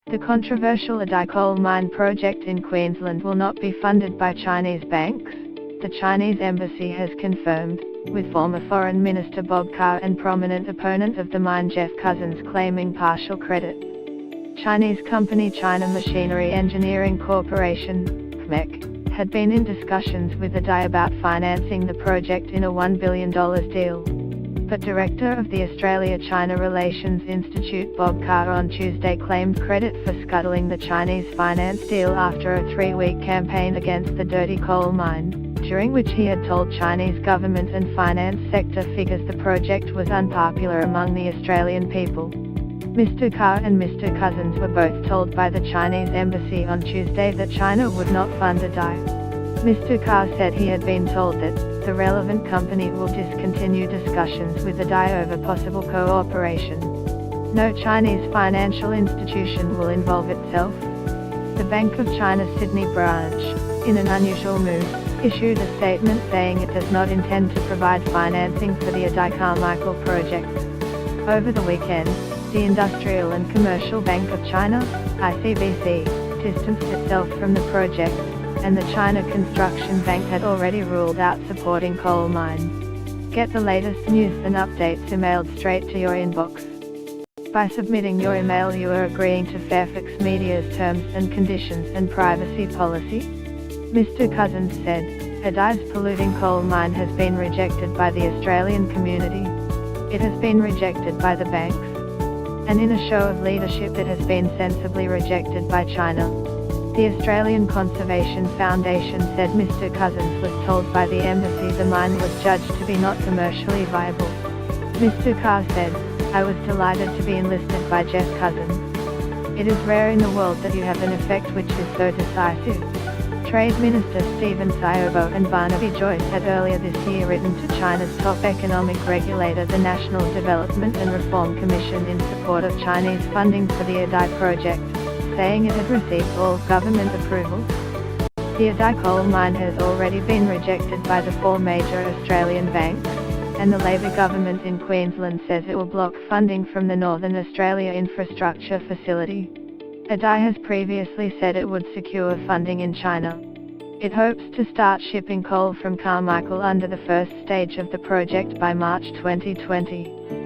The controversial Adani coal mine project in Queensland will not be funded by Chinese banks, the Chinese embassy has confirmed, with former Foreign Minister Bob Carr and prominent opponent of the mine Jeff Cousins claiming partial credit. Chinese company China Machinery Engineering Corporation, CMEC, had been in discussions with Adani about financing the project in a $1 billion deal. But Director of the Australia-China Relations Institute Bob Carr on Tuesday claimed credit for scuttling the Chinese finance deal after a 3-week campaign against the dirty coal mine, during which he had told Chinese government and finance sector figures the project was unpopular among the Australian people. Mr. Carr and Mr. Cousins were both told by the Chinese embassy on Tuesday that China would not fund Adani. Mr. Carr said he had been told that the relevant company will discontinue discussions with Adani over possible cooperation. No Chinese financial institution will involve itself. The Bank of China's Sydney branch, in an unusual move, issued a statement saying it does not intend to provide financing for the Adani Carmichael project. Over the weekend, the Industrial and Commercial Bank of China, ICBC, distanced itself from the project, and the China Construction Bank had already ruled out supporting coal mines. Get the latest news and updates emailed straight to your inbox. By submitting your email you are agreeing to Fairfax Media's terms and conditions and privacy policy. Mr. Cousins said, Adani's polluting coal mine has been rejected by the Australian community. It has been rejected by the banks. And in a show of leadership it has been sensibly rejected by China. The Australian Conservation Foundation said Mr. Cousins was told by the embassy the mine was judged to be not commercially viable. Mr. Carr said, I was delighted to be enlisted by Jeff Cousins. It is rare in the world that you have an effect which is so decisive. Trade Minister Stephen Siobo and Barnaby Joyce had earlier this year written to China's top economic regulator the National Development and Reform Commission in support of Chinese funding for the Adani project, saying it had received all government approvals. The Adani coal mine has already been rejected by the 4 major Australian banks, and the Labor government in Queensland says it will block funding from the Northern Australia Infrastructure Facility. Adani has previously said it would secure funding in China. It hopes to start shipping coal from Carmichael under the first stage of the project by March 2020.